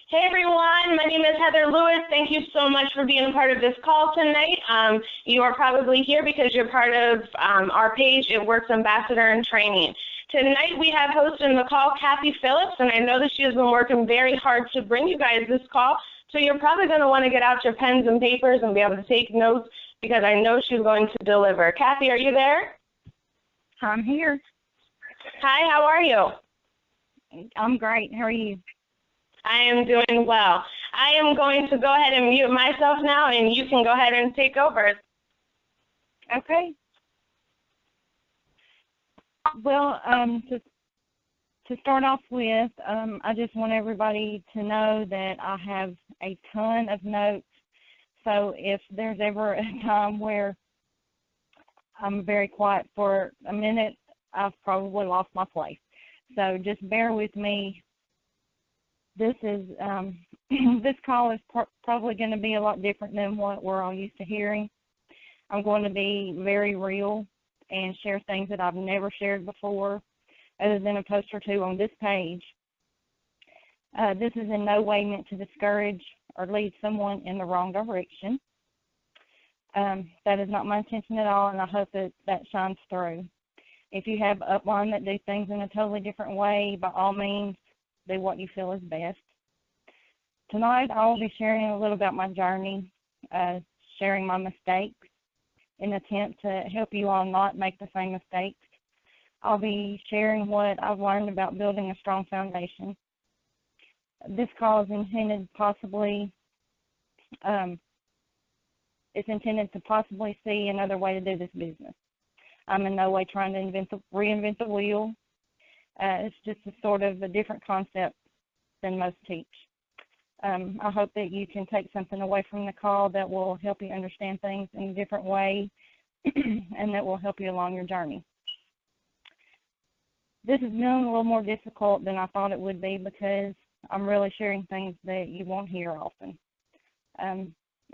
Hey everyone, my name is Heather Lewis. Thank you so much for being a part of this call tonight. You are probably here because you're part of our page, It Works Ambassador in Training. Tonight we have hosting the call Kathy Phillips, and I know that she has been working very hard to bring you guys this call, so you're probably going to want to get out your pens and papers and be able to take notes because I know she's going to deliver. Kathy, are you there? I'm here. Hi, how are you? I'm great. How are you? I am doing well. I am going to go ahead and mute myself now, and you can go ahead and take over. Okay. Well, to start off with, I just want everybody to know that I have a ton of notes. So if there's ever a time where I'm very quiet for a minute, I've probably lost my place. So just bear with me. This is this call is probably going to be a lot different than what we're all used to hearing. I'm going to be very real and share things that I've never shared before, other than a post or two on this page. This is in no way meant to discourage or lead someone in the wrong direction. That is not my intention at all, and I hope that shines through. If you have upline that do things in a totally different way, by all means, do what you feel is best. Tonight, I will be sharing a little about my journey, sharing my mistakes in an attempt to help you all not make the same mistakes. I'll be sharing what I've learned about building a strong foundation. This call is intended it's intended to possibly see another way to do this business. I'm in no way trying to reinvent the wheel. It's just a sort of a different concept than most teach. I hope that you can take something away from the call that will help you understand things in a different way and that will help you along your journey. This has been a little more difficult than I thought it would be because I'm really sharing things that you won't hear often.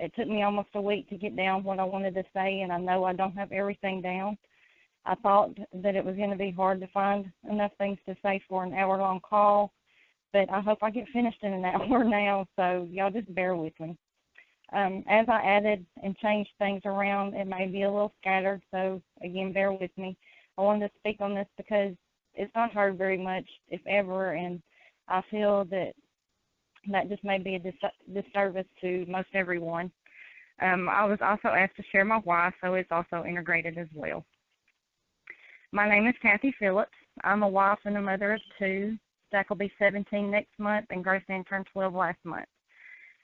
It took me almost a week to get down what I wanted to say, and I know I don't have everything down. I thought that it was going to be hard to find enough things to say for an hour-long call, but I hope I get finished in an hour now, so y'all just bear with me. As I added and changed things around, it may be a little scattered, so again, bear with me. I wanted to speak on this because it's not heard very much, if ever, and I feel that just may be a disservice to most everyone. I was also asked to share my why, so it's also integrated as well. My name is Kathy Phillips. I'm a wife and a mother of two. Zach will be 17 next month, and Graceanne turned 12 last month.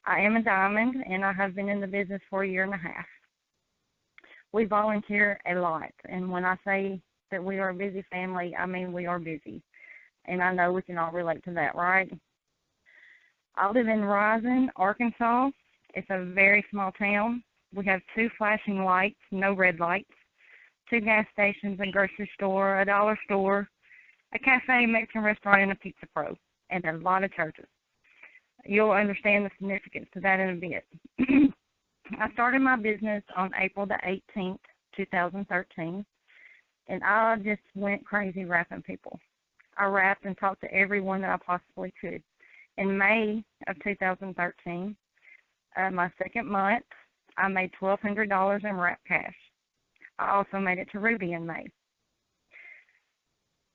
I am a diamond, and I have been in the business for a year and a half. We volunteer a lot, and when I say that we are a busy family, I mean we are busy, and I know we can all relate to that, right? I live in Rising, Arkansas. It's a very small town. We have 2 flashing lights, no red lights, 2 gas stations, a grocery store, a dollar store, a cafe, Mexican restaurant, and a Pizza Pro, and a lot of churches. You'll understand the significance of that in a bit. I started my business on April the 18th, 2013, and I just went crazy rapping people. I rapped and talked to everyone that I possibly could. In May of 2013, my second month, I made $1,200 in rap cash. I also made it to Ruby in May.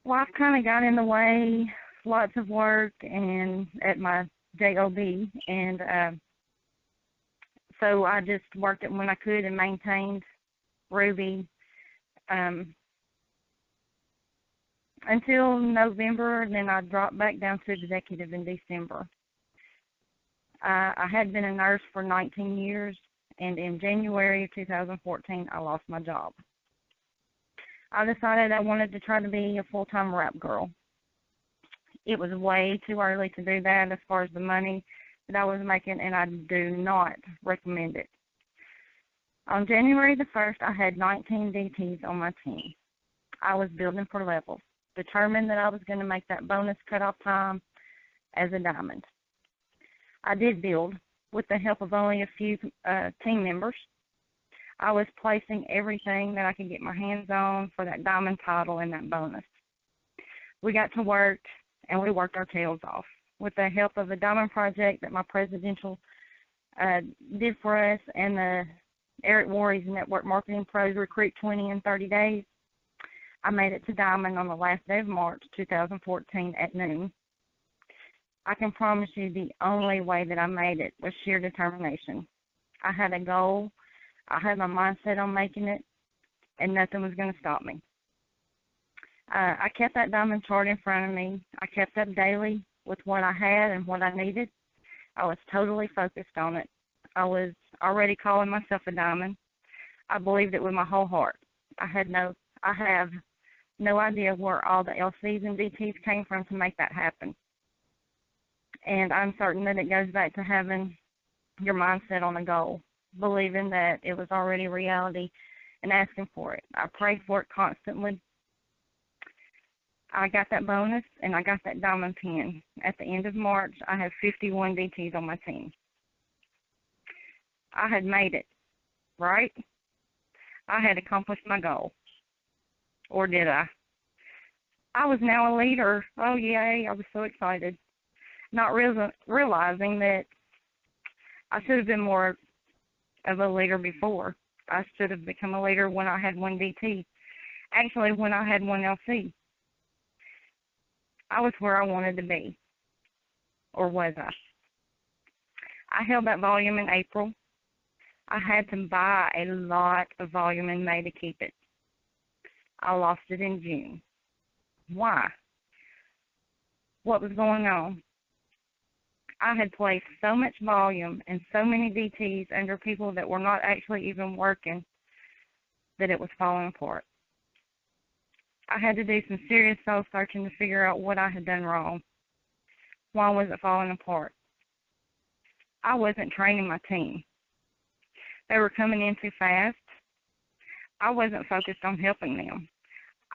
Life kind of got in the way, lots of work and at my job, and so I just worked it when I could and maintained Ruby until November, and then I dropped back down to executive in December. I had been a nurse for 19 years, and in January of 2014, I lost my job. I decided I wanted to try to be a full-time rap girl. It was way too early to do that as far as the money that I was making, and I do not recommend it. On January the 1st, I had 19 DTs on my team. I was building for levels, determined that I was going to make that bonus cutoff time as a diamond. I did build with the help of only a few team members. I was placing everything that I could get my hands on for that diamond title and that bonus. We got to work, and we worked our tails off. with the help of a diamond project that my presidential did for us and the Eric Worre's Network Marketing Pros Recruit 20 in 30 days. I made it to diamond on the last day of March 2014 at noon. I can promise you the only way that I made it was sheer determination. I had a goal, I had my mindset on making it, and nothing was going to stop me. I kept that diamond chart in front of me. I kept up daily with what I had and what I needed. I was totally focused on it. I was already calling myself a diamond. I believed it with my whole heart. I have no idea where all the LCs and DTs came from to make that happen. And I'm certain that it goes back to having your mindset on a goal, believing that it was already reality and asking for it. I prayed for it constantly. I got that bonus, and I got that diamond pin. At the end of March, I have 51 DTs on my team. I had made it, right? I had accomplished my goal. Or did I? I was now a leader. Oh, yay, I was so excited. Not realizing that I should have been more of a leader before. I should have become a leader when I had one DT. Actually, when I had one LC. I was where I wanted to be. Or was I? I held that volume in April. I had to buy a lot of volume in May to keep it. I lost it in June. Why? What was going on? I had placed so much volume and so many DTs under people that were not actually even working that it was falling apart. I had to do some serious soul searching to figure out what I had done wrong. Why was it falling apart? I wasn't training my team. They were coming in too fast. I wasn't focused on helping them.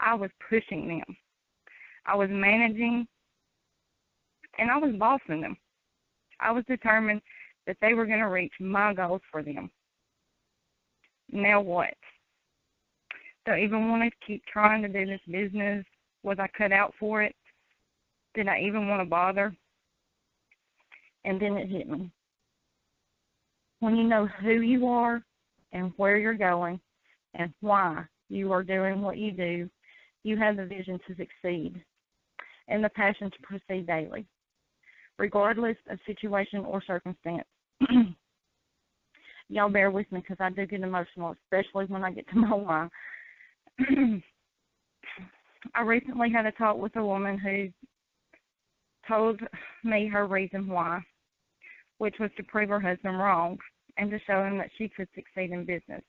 I was pushing them. I was managing, and I was bossing them. I was determined that they were going to reach my goals for them. Now what? Do I even want to keep trying to do this business? Was I cut out for it? Did I even want to bother? And then it hit me. When you know who you are and where you're going and why you are doing what you do, you have the vision to succeed and the passion to proceed daily, regardless of situation or circumstance. Y'all bear with me because I do get emotional, especially when I get to my why. I recently had a talk with a woman who told me her reason why, which was to prove her husband wrong and to show him that she could succeed in business.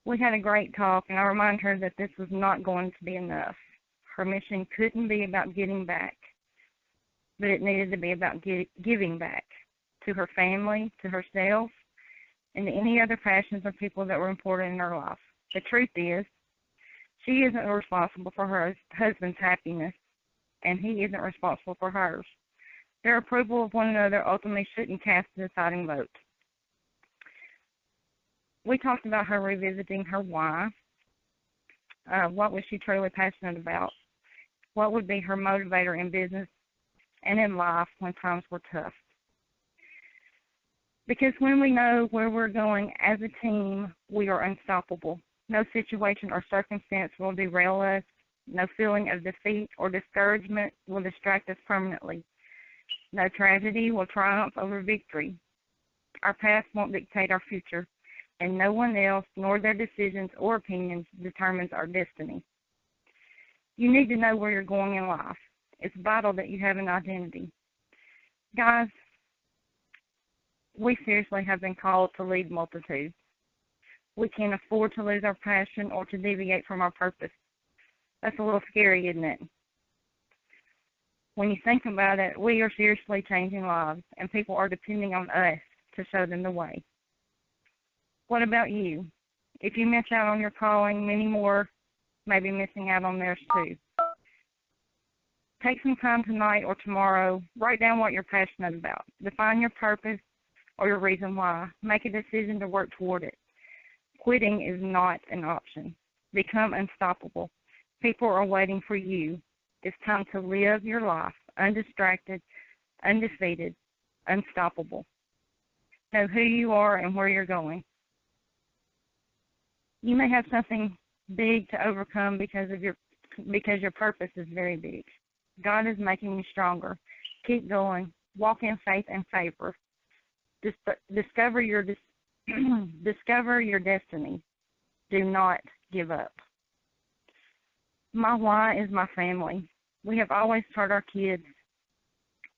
We had a great talk, and I reminded her that this was not going to be enough. Her mission couldn't be about getting back, but it needed to be about giving back to her family, to herself, and to any other passions or people that were important in her life. The truth is, she isn't responsible for her husband's happiness, and he isn't responsible for hers. Their approval of one another ultimately shouldn't cast the deciding vote. We talked about her revisiting her why. What was she truly passionate about? What would be her motivator in business and in life when times were tough? Because when we know where we're going as a team, we are unstoppable. No situation or circumstance will derail us. No feeling of defeat or discouragement will distract us permanently. No tragedy will triumph over victory. Our past won't dictate our future, and no one else, nor their decisions or opinions, determines our destiny. You need to know where you're going in life. It's vital that you have an identity. Guys, we seriously have been called to lead multitudes. We can't afford to lose our passion or to deviate from our purpose. That's a little scary, isn't it? When you think about it, we are seriously changing lives, and people are depending on us to show them the way. What about you? If you miss out on your calling, many more may be missing out on theirs too. Take some time tonight or tomorrow. Write down what you're passionate about. Define your purpose or your reason why. Make a decision to work toward it. Quitting is not an option. Become unstoppable. People are waiting for you. It's time to live your life undistracted, undefeated, unstoppable. Know who you are and where you're going. You may have something big to overcome because your purpose is very big. God is making you stronger. Keep going. Walk in faith and favor. Discover your discover your destiny. Do not give up. My why is my family. We have always taught our kids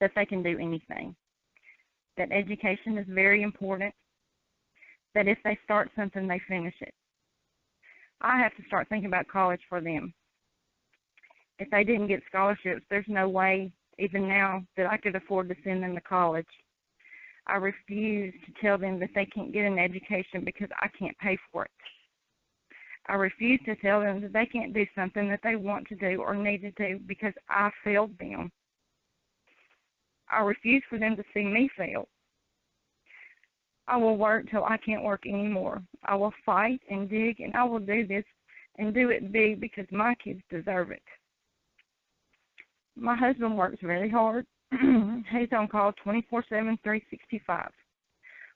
that they can do anything, that education is very important, that if they start something, they finish it. I have to start thinking about college for them. If they didn't get scholarships, there's no way, even now, that I could afford to send them to college. I refuse to tell them that they can't get an education because I can't pay for it. I refuse to tell them that they can't do something that they want to do or need to do because I failed them. I refuse for them to see me fail. I will work till I can't work anymore. I will fight and dig, and I will do this and do it big because my kids deserve it. My husband works very hard. He's on call 24/7, 365.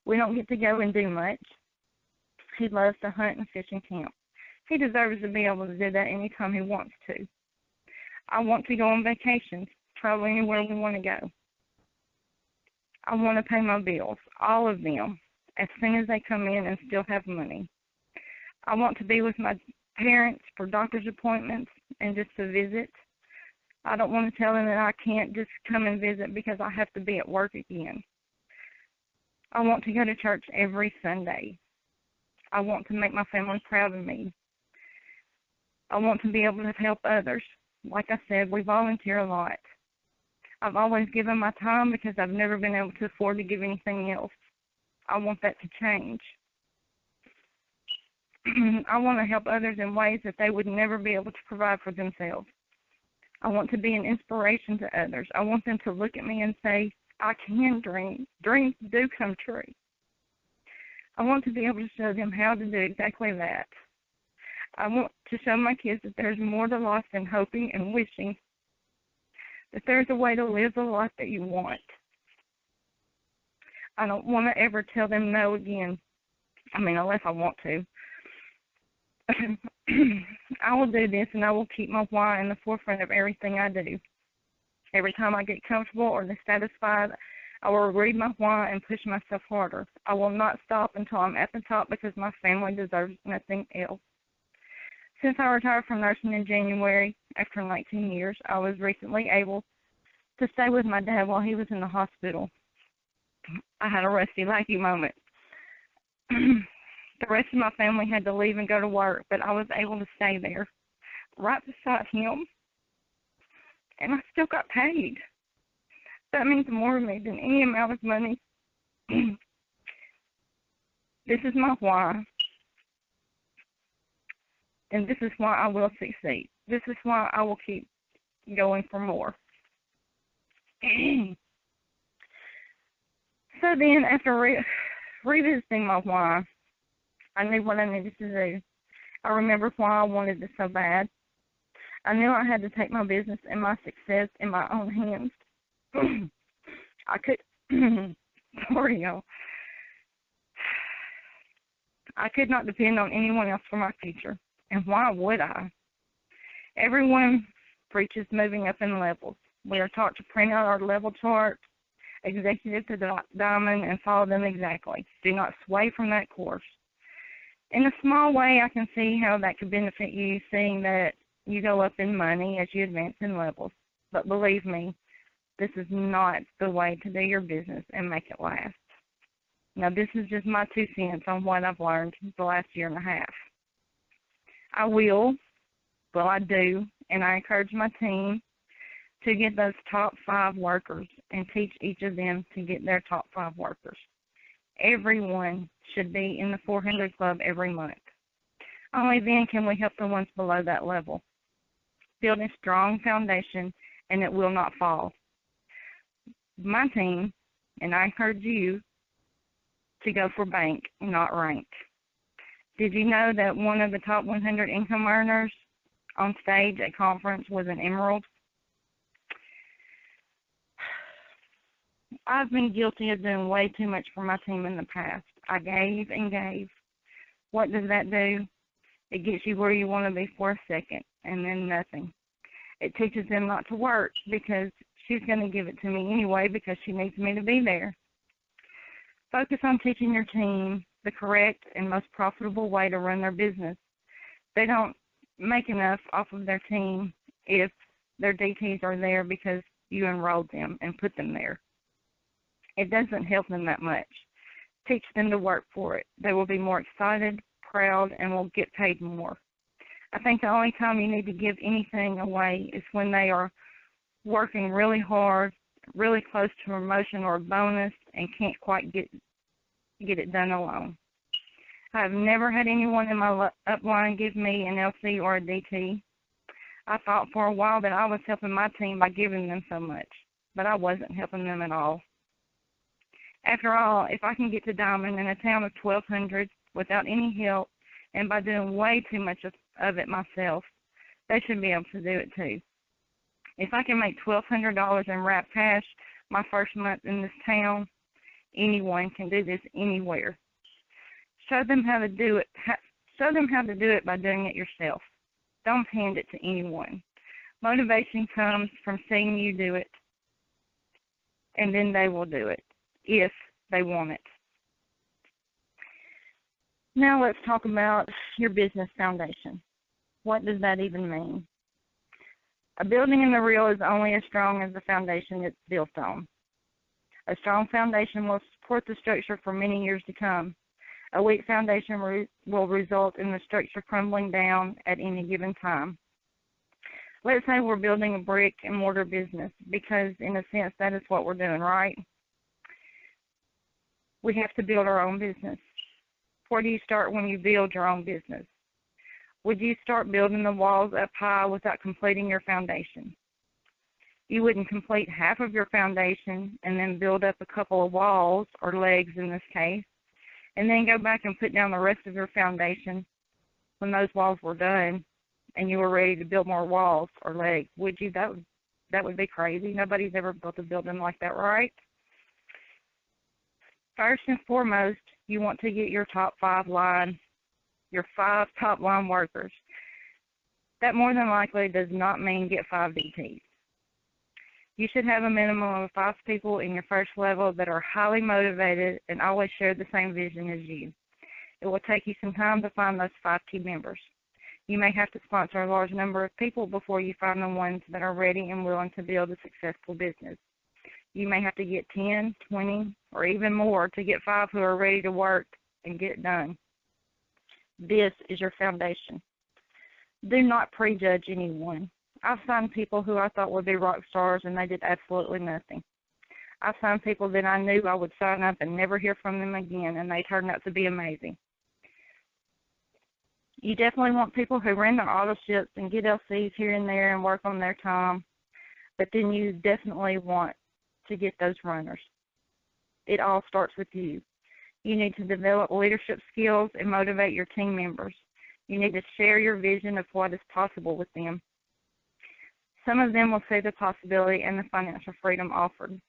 We don't get to go and do much. He loves to hunt and fish and camp. He deserves to be able to do that anytime he wants to. I want to go on vacations, travel anywhere we want to go. I want to pay my bills, all of them, as soon as they come in and still have money. I want to be with my parents for doctor's appointments and just to visit. I don't want to tell them that I can't just come and visit because I have to be at work again. I want to go to church every Sunday. I want to make my family proud of me. I want to be able to help others. Like I said, we volunteer a lot. I've always given my time because I've never been able to afford to give anything else. I want that to change. I want to help others in ways that they would never be able to provide for themselves. I want to be an inspiration to others. I want them to look at me and say, I can dream. Dreams do come true. I want to be able to show them how to do exactly that. I want to show my kids that there's more to life than hoping and wishing, that there's a way to live the life that you want. I don't want to ever tell them no again. Unless I want to. I will do this, and I will keep my why in the forefront of everything I do. Every time I get comfortable or dissatisfied, I will read my why and push myself harder. I will not stop until I'm at the top because my family deserves nothing else. Since I retired from nursing in January, after 19 years, I was recently able to stay with my dad while he was in the hospital. I had a rusty lucky moment. The rest of my family had to leave and go to work, but I was able to stay there, right beside him, and I still got paid. That means more to me than any amount of money. This is my why, and this is why I will succeed. This is why I will keep going for more. So then, after revisiting my why, I knew what I needed to do. I remembered why I wanted this so bad. I knew I had to take my business and my success in my own hands. I could, sorry, y'all. I could not depend on anyone else for my future. And why would I? Everyone preaches moving up in levels. We are taught to print out our level chart, executive to diamond, and follow them exactly. Do not sway from that course. In a small way, I can see how that could benefit you, seeing that you go up in money as you advance in levels. But believe me, this is not the way to do your business and make it last. Now, this is just my 2 cents on what I've learned the last year and a half. I do, and I encourage my team to get those top 5 workers and teach each of them to get their top 5 workers. Everyone should be in the 400 Club every month. Only then can we help the ones below that level. Build a strong foundation, and it will not fall. My team, and I encourage you to go for bank, not rank. Did you know that one of the top 100 income earners on stage at conference was an emerald? I've been guilty of doing way too much for my team in the past. I gave and gave. What does that do? It gets you where you want to be for a second, and then nothing. It teaches them not to work because she's going to give it to me anyway because she needs me to be there. Focus on teaching your team the correct and most profitable way to run their business. They don't make enough off of their team if their DTs are there because you enrolled them and put them there. It doesn't help them that much. Teach them to work for it. They will be more excited, proud, and will get paid more. I think the only time you need to give anything away is when they are working really hard, really close to a promotion or a bonus, and can't quite get it done alone. I have never had anyone in my upline give me an LC or a DT. I thought for a while that I was helping my team by giving them so much, but I wasn't helping them at all. After all, if I can get to Diamond in a town of 1,200 without any help and by doing way too much of it myself, they should be able to do it too. If I can make $1,200 in wrap cash my first month in this town, anyone can do this anywhere. Show them how to do it. Show them how to do it by doing it yourself. Don't hand it to anyone. Motivation comes from seeing you do it, and then they will do it if they want it. Now let's talk about your business foundation. What does that even mean? A building in the real is only as strong as the foundation it's built on. A strong foundation will support the structure for many years to come. A weak foundation will result in the structure crumbling down at any given time. Let's say we're building a brick and mortar business because, in a sense, that is what we're doing, right? We have to build our own business. Where do you start when you build your own business? Would you start building the walls up high without completing your foundation? You wouldn't complete half of your foundation and then build up a couple of walls, or legs in this case, and then go back and put down the rest of your foundation when those walls were done and you were ready to build more walls or legs, would you? That would be crazy. Nobody's ever built a building like that, right? First and foremost, you want to get your top 5 top line workers. That more than likely does not mean get 5 DTs. You should have a minimum of 5 people in your first level that are highly motivated and always share the same vision as you. It will take you some time to find those 5 key members. You may have to sponsor a large number of people before you find the ones that are ready and willing to build a successful business. You may have to get 10, 20, or even more to get 5 who are ready to work and get it done. This is your foundation. Do not prejudge anyone. I've signed people who I thought would be rock stars, and they did absolutely nothing. I've signed people that I knew I would sign up and never hear from them again, and they turned out to be amazing. You definitely want people who run their auto ships and get LCs here and there and work on their time, but then you definitely want to get those runners. It all starts with you. You need to develop leadership skills and motivate your team members. You need to share your vision of what is possible with them. Some of them will see the possibility and the financial freedom offered.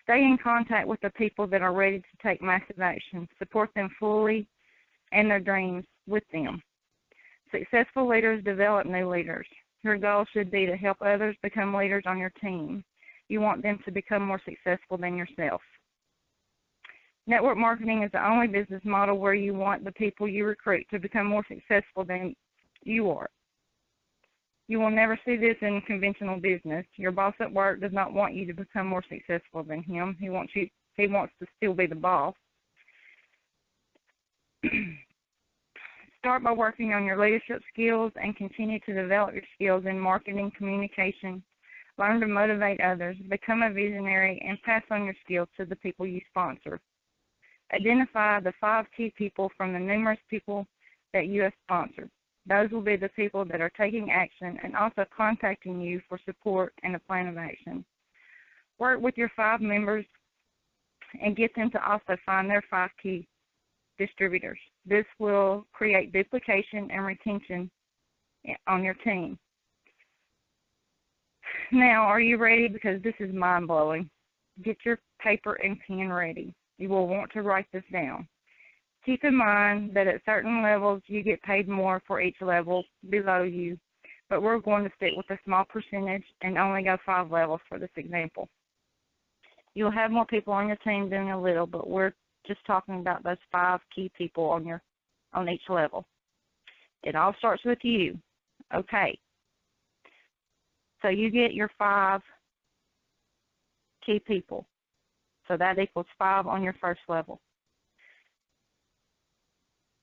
Stay in contact with the people that are ready to take massive action. Support them fully and their dreams with them. Successful leaders develop new leaders. Your goal should be to help others become leaders on your team. You want them to become more successful than yourself. Network marketing is the only business model where you want the people you recruit to become more successful than you are. You will never see this in conventional business. Your boss at work does not want you to become more successful than him. He wants to still be the boss. Start by working on your leadership skills and continue to develop your skills in marketing, communication. Learn to motivate others, become a visionary, and pass on your skills to the people you sponsor. Identify the 5 key people from the numerous people that you have sponsored. Those will be the people that are taking action and also contacting you for support and a plan of action. Work with your 5 members and get them to also find their 5 key distributors. This will create duplication and retention on your team. Now, are you ready? Because this is mind-blowing. get your paper and pen ready. You will want to write this down. Keep in mind that at certain levels you get paid more for each level below you, but we're going to stick with a small percentage and only go 5 levels for this example. You'll have more people on your team doing a little, but we're just talking about those 5 key people on each level. It all starts with you. Okay. So you get your 5 key people. So that equals 5 on your first level.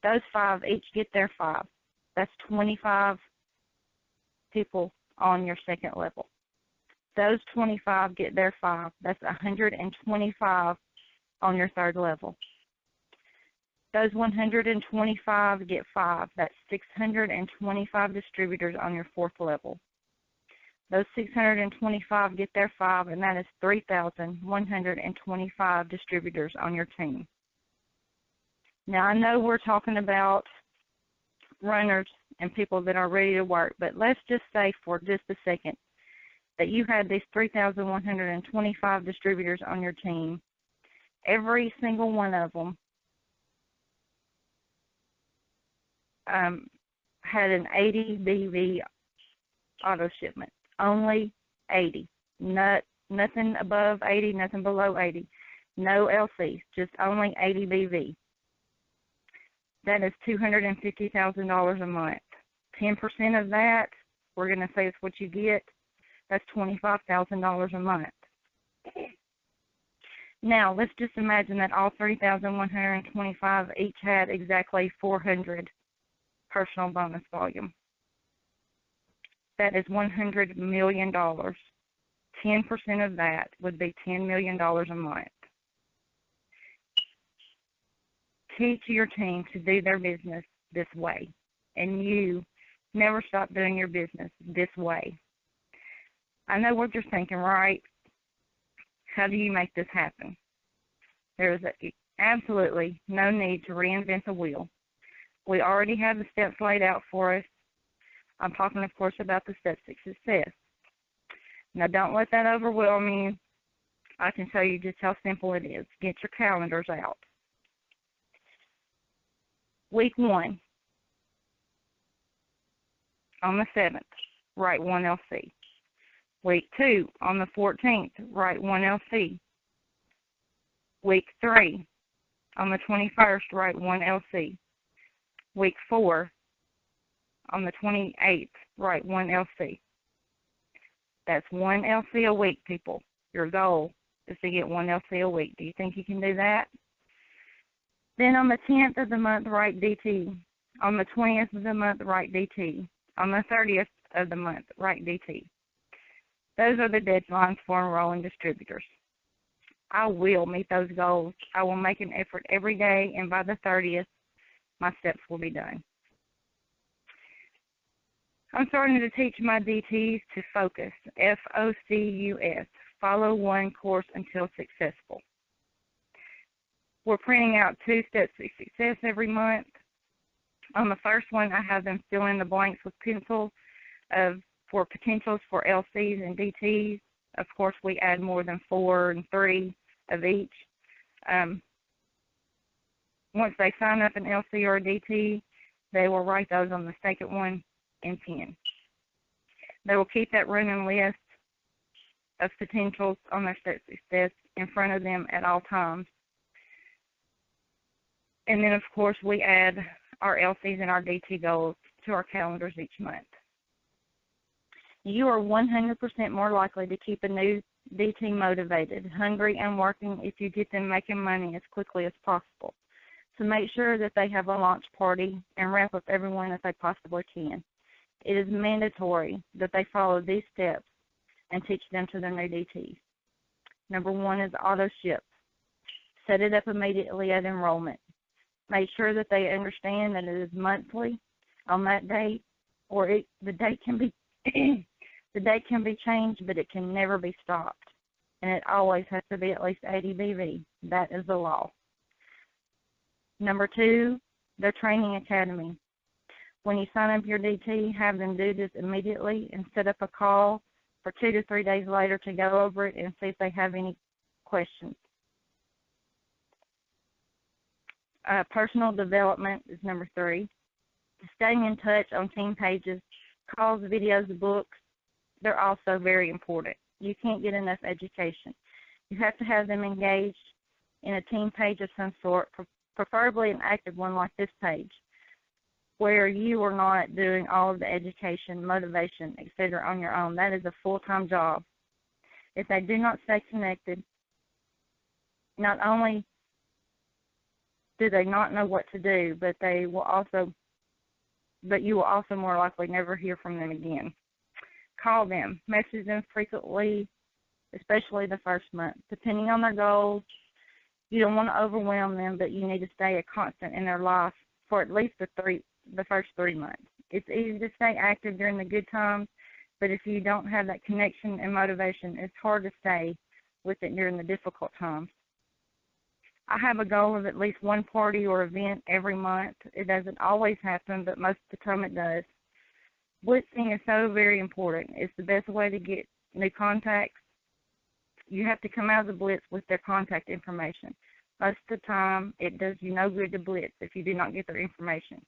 Those 5 each get their 5. That's 25 people on your second level. Those 25 get their 5. That's 125 on your third level. Those 125 get 5. That's 625 distributors on your fourth level. Those 625 get their 5, and that is 3,125 distributors on your team. Now, I know we're talking about runners and people that are ready to work, but let's just say for just a second that you had these 3,125 distributors on your team. Every single one of them had an 80 BV auto shipment. Only 80. Nothing above 80, nothing below 80. No LCs, just only 80 BV. That is $250,000 a month. 10% of that, we're going to say is what you get. That's $25,000 a month. Now, let's just imagine that all 3,125 each had exactly 400 personal bonus volume. That is $100 million. 10% of that would be $10 million a month. Teach your team to do their business this way, and you never stop doing your business this way. I know what you're thinking, right? How do you make this happen? There is absolutely no need to reinvent the wheel. We already have the steps laid out for us. I'm talking, of course, about the steps to success. Now, don't let that overwhelm you. I can tell you just how simple it is. Get your calendars out. Week 1, on the 7th, write 1 LC. Week 2, on the 14th, write 1 LC. Week 3, on the 21st, write 1 LC. Week 4, on the 28th, write 1 LC. That's 1 LC a week, people. Your goal is to get 1 LC a week. Do you think you can do that? Then on the 10th of the month, write DT. On the 20th of the month, write DT. On the 30th of the month, write DT. Those are the deadlines for enrolling distributors. I will meet those goals. I will make an effort every day, and by the 30th, my steps will be done. I'm starting to teach my DTs to focus, F-O-C-U-S, follow one course until successful. We're printing out 2 steps to success every month. On the first one, I have them fill in the blanks with pencils for potentials for LCs and DTs. Of course, we add more than 4 and 3 of each. Once they sign up an LC or a DT, they will write those on the second one in pen. They will keep that running list of potentials on their steps to success in front of them at all times. And then, of course, we add our LCs and our DT goals to our calendars each month. You are 100% more likely to keep a new DT motivated, hungry, and working if you get them making money as quickly as possible. So make sure that they have a launch party and wrap up everyone that they possibly can. It is mandatory that they follow these steps and teach them to their new DTs. Number 1 is auto ship. Set it up immediately at enrollment. Make sure that they understand that it is monthly on that date, or the date can be the date can be changed, but it can never be stopped. And it always has to be at least 80 BV. That is the law. Number 2, their training academy. When you sign up your DT, have them do this immediately and set up a call for 2 to 3 days later to go over it and see if they have any questions. Personal development is number 3. Staying in touch on team pages, calls, videos, books, they're also very important. You can't get enough education. You have to have them engaged in a team page of some sort, preferably an active one like this page, where you are not doing all of the education, motivation, etc. on your own. That is a full-time job. If they do not stay connected, not only do they not know what to do, but you will also more likely never hear from them again. Call them, message them frequently, especially the first month. Depending on their goals, you don't want to overwhelm them, but you need to stay a constant in their life for at least the first 3 months. It's easy to stay active during the good times, but if you don't have that connection and motivation, it's hard to stay with it during the difficult times. I have a goal of at least one party or event every month. It doesn't always happen, but most of the time it does. Blitzing is so very important. It's the best way to get new contacts. You have to come out of the blitz with their contact information. Most of the time, it does you no good to blitz if you do not get their information.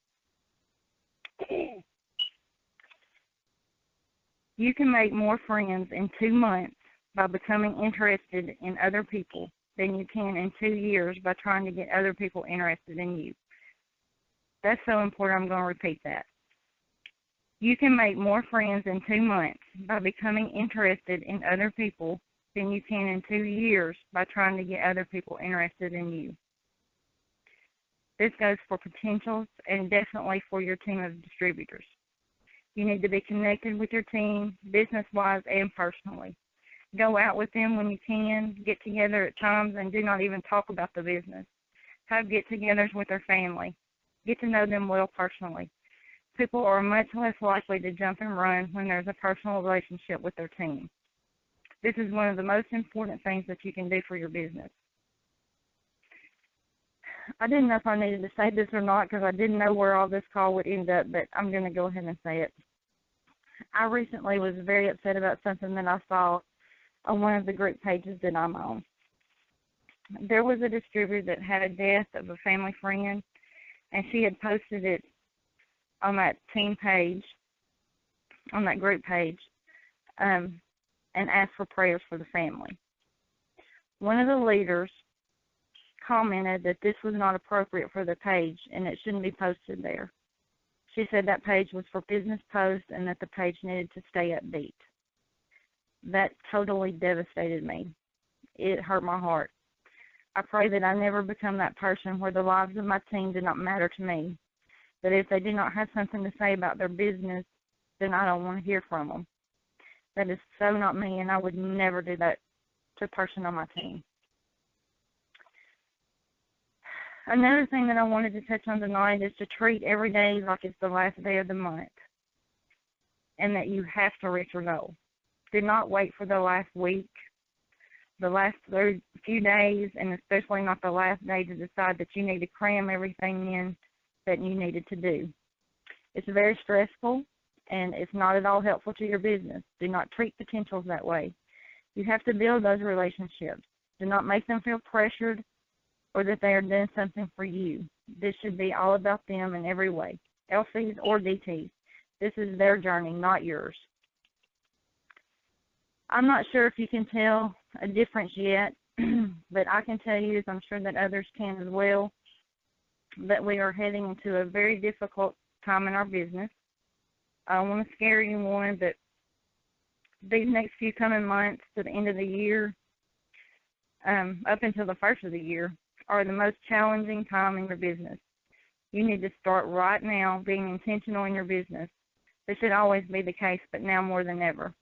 You can make more friends in 2 months by becoming interested in other people than you can in 2 years by trying to get other people interested in you. That's so important, I'm going to repeat that. You can make more friends in 2 months by becoming interested in other people than you can in 2 years by trying to get other people interested in you. This goes for potentials and definitely for your team of distributors. You need to be connected with your team, business-wise and personally. Go out with them when you can, get together at times, and do not even talk about the business. Have get-togethers with their family. Get to know them well personally. People are much less likely to jump and run when there's a personal relationship with their team. This is one of the most important things that you can do for your business. I didn't know if I needed to say this or not because I didn't know where all this call would end up, but I'm going to go ahead and say it. I recently was very upset about something that I saw on one of the group pages that I'm on. There was a distributor that had a death of a family friend, and she had posted it on that team page, on that group page, and asked for prayers for the family. One of the leaders commented that this was not appropriate for the page and it shouldn't be posted there. She said that page was for business posts and that the page needed to stay upbeat. That totally devastated me. It hurt my heart. I pray that I never become that person where the lives of my team do not matter to me. That if they do not have something to say about their business, then I don't want to hear from them. That is so not me, and I would never do that to a person on my team. Another thing that I wanted to touch on tonight is to treat every day like it's the last day of the month and that you have to reach your goal. Do not wait for the last week, the last few days, and especially not the last day to decide that you need to cram everything in that you needed to do. It's very stressful, and it's not at all helpful to your business. Do not treat potentials that way. You have to build those relationships. Do not make them feel pressured or that they are doing something for you. This should be all about them in every way, LCs or DTs. This is their journey, not yours. I'm not sure if you can tell a difference yet, but I can tell you, as I'm sure that others can as well, that we are heading into a very difficult time in our business. I don't want to scare anyone, but these next few coming months to the end of the year, up until the first of the year, are the most challenging time in your business. You need to start right now being intentional in your business. This should always be the case, but now more than ever.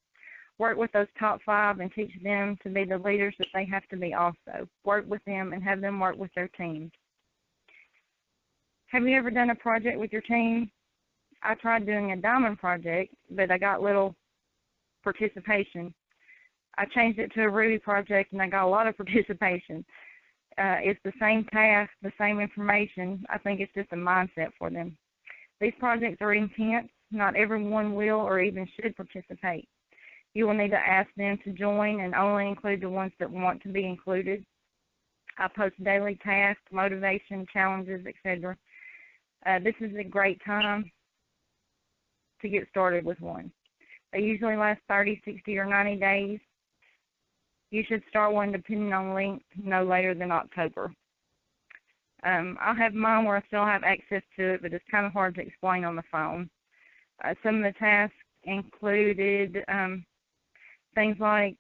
Work with those top 5 and teach them to be the leaders that they have to be also. Work with them and have them work with their teams. Have you ever done a project with your team? I tried doing a diamond project, but I got little participation. I changed it to a Ruby project, and I got a lot of participation. It's the same task, the same information. I think it's just a mindset for them. These projects are intense. Not everyone will or even should participate. You will need to ask them to join and only include the ones that want to be included. I post daily tasks, motivation, challenges, etc. This is a great time to get started with one. They usually last 30, 60, or 90 days. You should start one depending on length no later than October. I have mine where I still have access to it, but it's kind of hard to explain on the phone. Some of the tasks included things like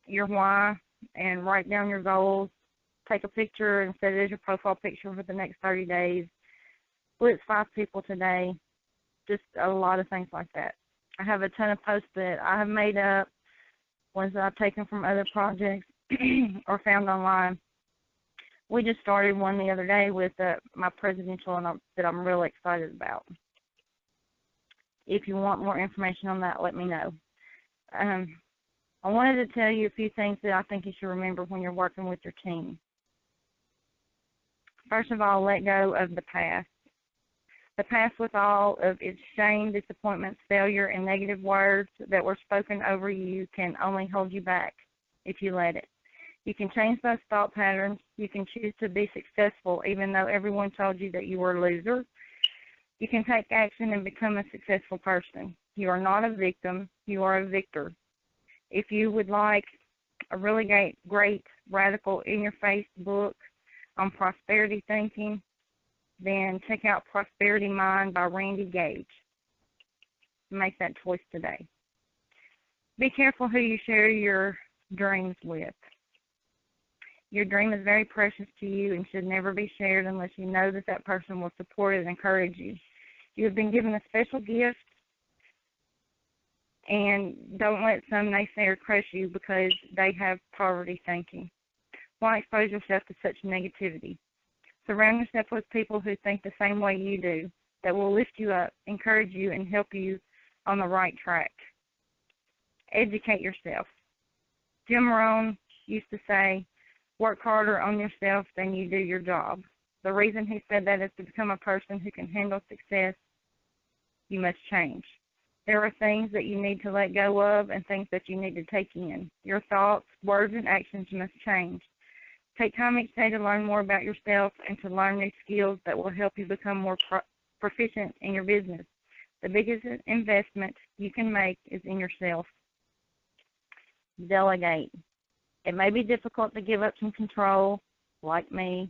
your why and write down your goals, take a picture and set it as your profile picture for the next 30 days, blitz 5 people today, just a lot of things like that. I have a ton of posts that I have made up, ones that I've taken from other projects or found online. We just started one the other day with my presidential that I'm really excited about. If you want more information on that, let me know. I wanted to tell you a few things that I think you should remember when you're working with your team. First of all, let go of the past. The past with all of its shame, disappointments, failure, and negative words that were spoken over you can only hold you back if you let it. You can change those thought patterns. You can choose to be successful even though everyone told you that you were a loser. You can take action and become a successful person. You are not a victim. You are a victor. If you would like a really great radical in-your-face book on prosperity thinking, then check out Prosperity Mind by Randy Gage. Make that choice today. Be careful who you share your dreams with. Your dream is very precious to you and should never be shared unless you know that that person will support it and encourage you. You have been given a special gift, and don't let some naysayer crush you because they have poverty thinking. Why expose yourself to such negativity? Surround yourself with people who think the same way you do, that will lift you up, encourage you, and help you on the right track. Educate yourself. Jim Rohn used to say, work harder on yourself than you do your job. The reason he said that is to become a person who can handle success, you must change. There are things that you need to let go of and things that you need to take in. Your thoughts, words, and actions must change. Take time each day to learn more about yourself and to learn new skills that will help you become more proficient in your business. The biggest investment you can make is in yourself. Delegate. It may be difficult to give up some control, like me,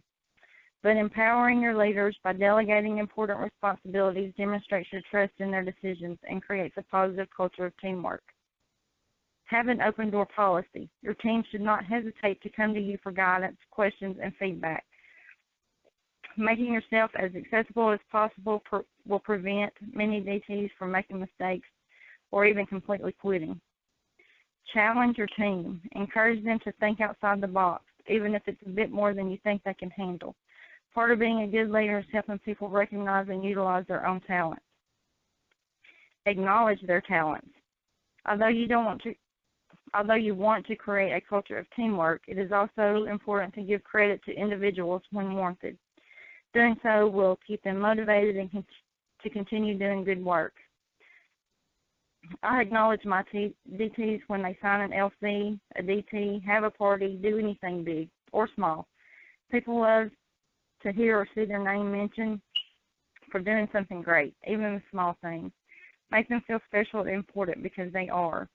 but empowering your leaders by delegating important responsibilities demonstrates your trust in their decisions and creates a positive culture of teamwork. Have an open door policy. Your team should not hesitate to come to you for guidance, questions, and feedback. Making yourself as accessible as possible will prevent many DTs from making mistakes or even completely quitting. Challenge your team. Encourage them to think outside the box, even if it's a bit more than you think they can handle. Part of being a good leader is helping people recognize and utilize their own talents. Acknowledge their talents. Although you want to create a culture of teamwork, it is also important to give credit to individuals when warranted. Doing so will keep them motivated and to continue doing good work. I acknowledge my DTs when they sign an LC, a DT, have a party, do anything big or small. People love to hear or see their name mentioned for doing something great, even the small things. Make them feel special and important because they are.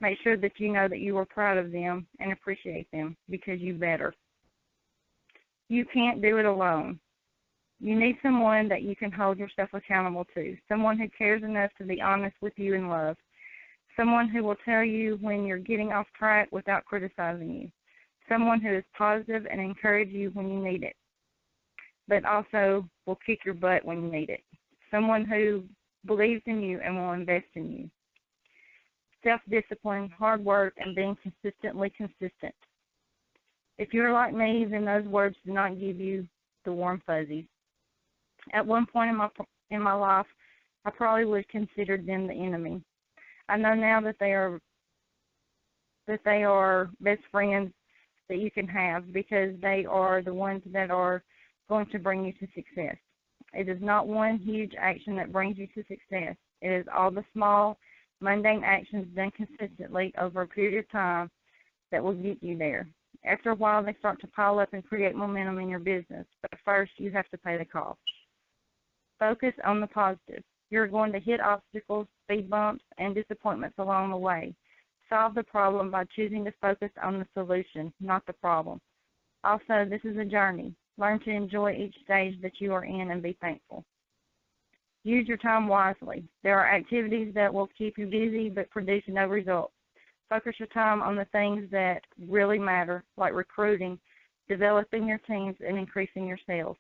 Make sure that you know that you are proud of them and appreciate them because you better. You can't do it alone. You need someone that you can hold yourself accountable to, someone who cares enough to be honest with you in love, someone who will tell you when you're getting off track without criticizing you, someone who is positive and encourage you when you need it, but also will kick your butt when you need it, someone who believes in you and will invest in you. Self-discipline, hard work, and being consistently consistent. If you're like me, then those words do not give you the warm fuzzies. At one point in my life, I probably would have considered them the enemy. I know now that they are best friends that you can have because they are the ones that are going to bring you to success. It is not one huge action that brings you to success. It is all the small, mundane actions done consistently over a period of time that will get you there. After a while, they start to pile up and create momentum in your business, but first you have to pay the cost. Focus on the positive. You're going to hit obstacles, speed bumps, and disappointments along the way. Solve the problem by choosing to focus on the solution, not the problem. Also, this is a journey. Learn to enjoy each stage that you are in and be thankful. Use your time wisely. There are activities that will keep you busy but produce no results. Focus your time on the things that really matter, like recruiting, developing your teams, and increasing your sales.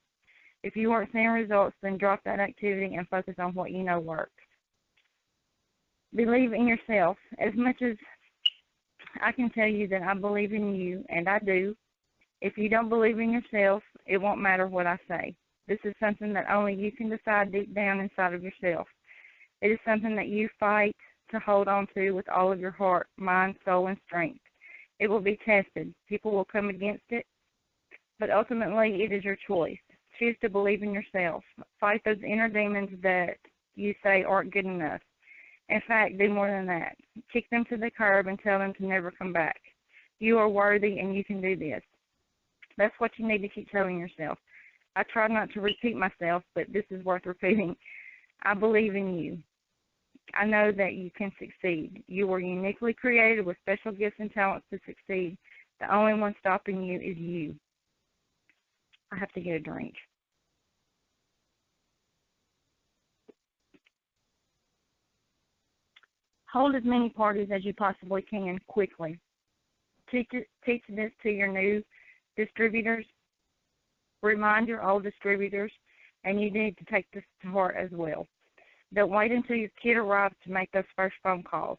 If you aren't seeing results, then drop that activity and focus on what you know works. Believe in yourself. As much as I can tell you that I believe in you, and I do, if you don't believe in yourself, it won't matter what I say. This is something that only you can decide deep down inside of yourself. It is something that you fight to hold on to with all of your heart, mind, soul, and strength. It will be tested. People will come against it, but ultimately it is your choice. Choose to believe in yourself. Fight those inner demons that you say aren't good enough. In fact, do more than that. Kick them to the curb and tell them to never come back. You are worthy and you can do this. That's what you need to keep telling yourself. I try not to repeat myself, but this is worth repeating. I believe in you. I know that you can succeed. You are uniquely created with special gifts and talents to succeed. The only one stopping you is you. I have to get a drink. Hold as many parties as you possibly can quickly. Teach this to your new distributors. Remind your old distributors, and you need to take this to heart as well. Don't wait until your kid arrives to make those first phone calls.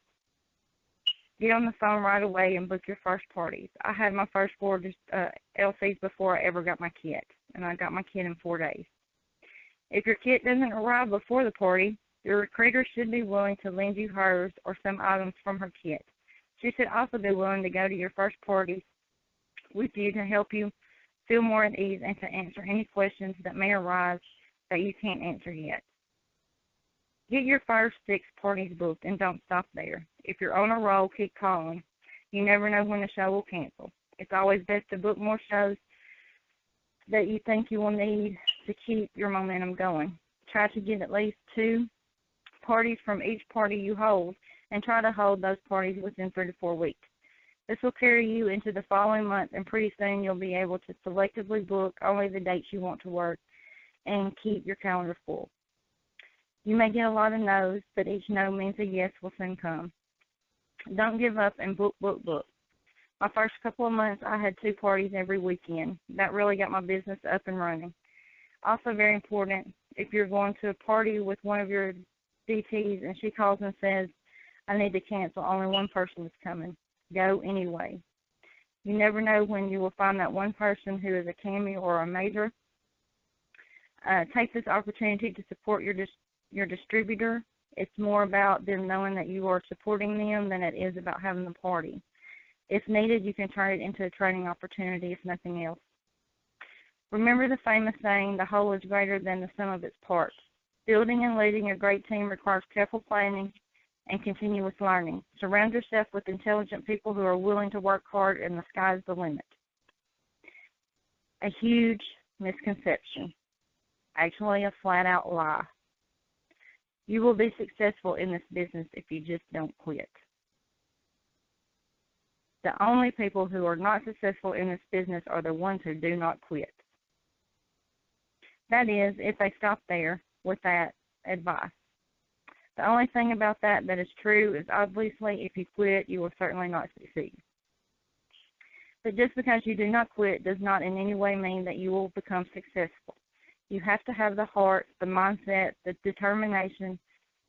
Get on the phone right away and book your first parties. I had my first 4 LCs before I ever got my kit, and I got my kit in 4 days. If your kit doesn't arrive before the party, your recruiter should be willing to lend you hers or some items from her kit. She should also be willing to go to your first party with you to help you feel more at ease and to answer any questions that may arise that you can't answer yet. Get your first 6 parties booked and don't stop there. If you're on a roll, keep calling. You never know when the show will cancel. It's always best to book more shows that you think you will need to keep your momentum going. Try to get at least 2 parties from each party you hold, and try to hold those parties within 3 to 4 weeks. This will carry you into the following month, and pretty soon you'll be able to selectively book only the dates you want to work and keep your calendar full. You may get a lot of no's, but each no means a yes will soon come. Don't give up and book. My first couple of months, I had 2 parties every weekend. That really got my business up and running. Also very important, if you're going to a party with one of your DTs and she calls and says, I need to cancel, only one person is coming. Go anyway. You never know when you will find that one person who is a cameo or a major. Take this opportunity to support your distributor. It's more about them knowing that you are supporting them than it is about having the party. If needed, you can turn it into a training opportunity, if nothing else. Remember the famous saying, the whole is greater than the sum of its parts. Building and leading a great team requires careful planning and continuous learning. Surround yourself with intelligent people who are willing to work hard, and the sky is the limit. A huge misconception, actually a flat-out lie. You will be successful in this business if you just don't quit. The only people who are not successful in this business are the ones who do not quit. That is, if they stop there with that advice. The only thing about that is true is obviously if you quit, you will certainly not succeed. But just because you do not quit does not in any way mean that you will become successful. You have to have the heart, the mindset, the determination,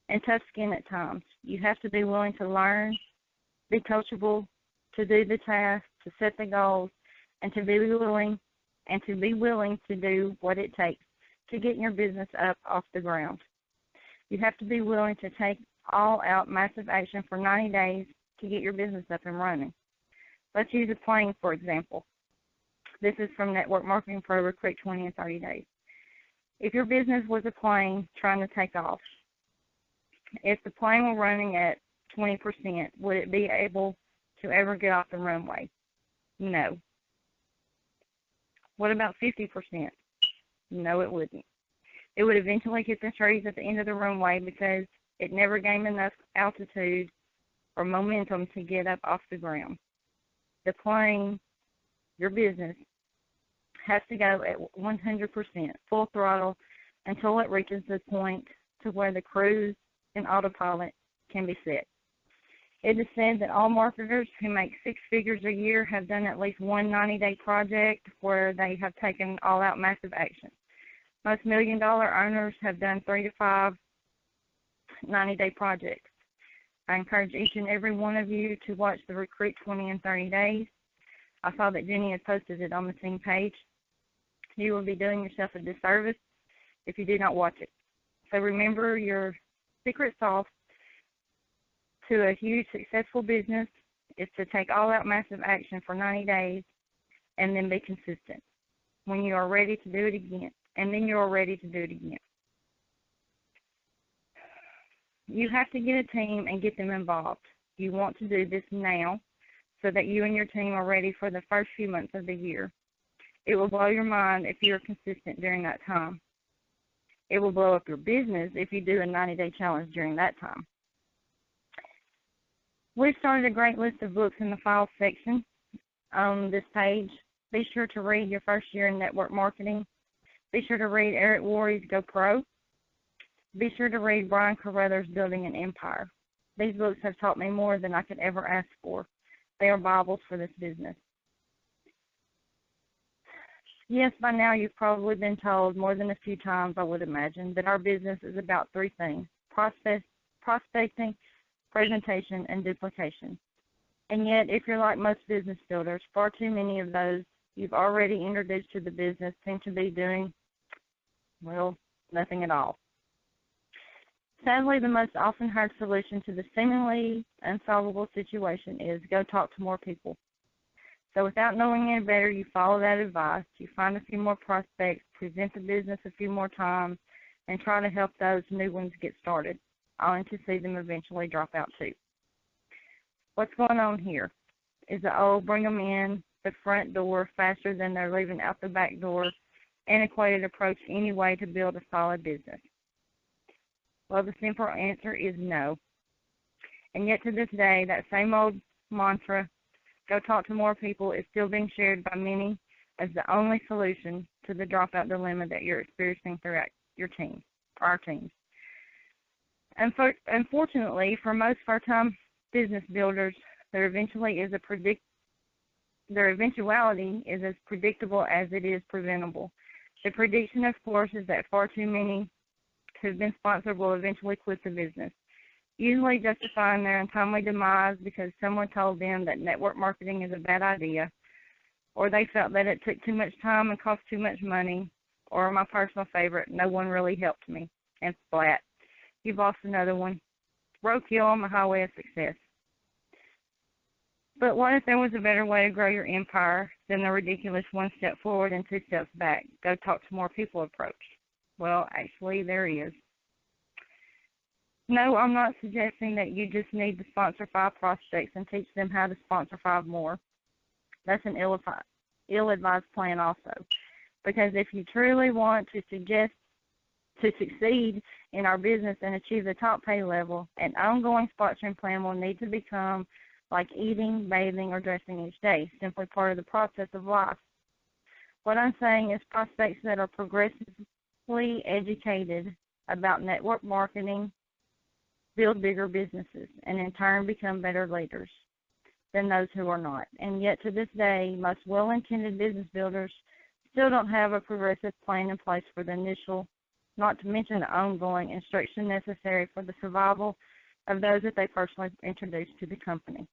and tough skin at times. You have to be willing to learn, be coachable, to do the task, to set the goals, and to be willing to do what it takes to get your business up off the ground. You have to be willing to take all-out massive action for 90 days to get your business up and running. Let's use a plane, for example. This is from Network Marketing Pro Recruit 20 in 30 Days. If your business was a plane trying to take off, if the plane were running at 20%, would it be able to ever get off the runway? No. What about 50%? No, it wouldn't. It would eventually hit the trees at the end of the runway because it never gained enough altitude or momentum to get up off the ground. The plane, your business, has to go at 100%, full throttle, until it reaches the point to where the cruise and autopilot can be set. It is said that all marketers who make six figures a year have done at least one 90-day project where they have taken all-out massive action. Most million-dollar earners have done 3 to 5 90-day projects. I encourage each and every one of you to watch the Recruit 20 in 30 Days. I saw that Jenny had posted it on the team page. You will be doing yourself a disservice if you do not watch it. So remember, your secret sauce to a huge successful business is to take all-out massive action for 90 days and then be consistent when you are ready to do it again. And then you are ready to do it again. You have to get a team and get them involved. You want to do this now so that you and your team are ready for the first few months of the year. It will blow your mind if you're consistent during that time. It will blow up your business if you do a 90-day challenge during that time. We've started a great list of books in the files section on this page. Be sure to read Your First Year in Network Marketing. Be sure to read Eric Worre's Go Pro. Be sure to read Brian Carruthers' Building an Empire. These books have taught me more than I could ever ask for. They are Bibles for this business. Yes, by now you've probably been told more than a few times, I would imagine, that our business is about three things: prospecting, presentation, and duplication. And yet, if you're like most business builders, far too many of those you've already introduced to the business seem to be doing, well, nothing at all. Sadly, the most often heard solution to the seemingly unsolvable situation is go talk to more people. So without knowing any better, you follow that advice. You find a few more prospects, present the business a few more times, and try to help those new ones get started, only to see them eventually drop out too. What's going on here is the old bring them in the front door faster than they're leaving out the back door, antiquated approach any way to build a solid business. Well, the simple answer is no. And yet to this day, that same old mantra, go talk to more people, is still being shared by many as the only solution to the dropout dilemma that you're experiencing throughout your team, or our teams. Unfortunately, for most first-time business builders, their eventuality is as predictable as it is preventable. The prediction, of course, is that far too many who've been sponsored will eventually quit the business, usually justifying their untimely demise because someone told them that network marketing is a bad idea, or they felt that it took too much time and cost too much money, or my personal favorite, no one really helped me, and splat. You've lost another one. Roadkill on the highway of success. But what if there was a better way to grow your empire than the ridiculous one step forward and two steps back, go talk to more people approach? Well, actually, there is. No, I'm not suggesting that you just need to sponsor 5 prospects and teach them how to sponsor 5 more. That's an ill-advised plan also. Because if you truly want to succeed in our business and achieve the top pay level, an ongoing sponsoring plan will need to become like eating, bathing, or dressing each day, simply part of the process of life. What I'm saying is prospects that are progressively educated about network marketing build bigger businesses and in turn become better leaders than those who are not. And yet to this day, most well-intended business builders still don't have a progressive plan in place for the initial, not to mention the ongoing instruction necessary for the survival of those that they personally introduced to the company.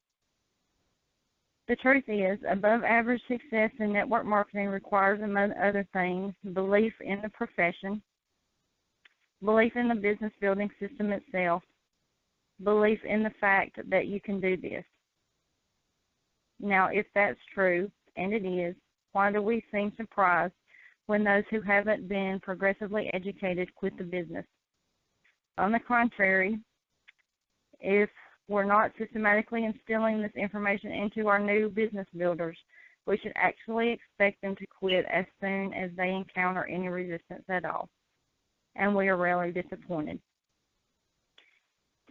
The truth is, above average success in network marketing requires, among other things, belief in the profession, belief in the business building system itself, belief in the fact that you can do this. Now, if that's true, and it is, why do we seem surprised when those who haven't been progressively educated quit the business? On the contrary, if we're not systematically instilling this information into our new business builders, we should actually expect them to quit as soon as they encounter any resistance at all. And we are rarely disappointed.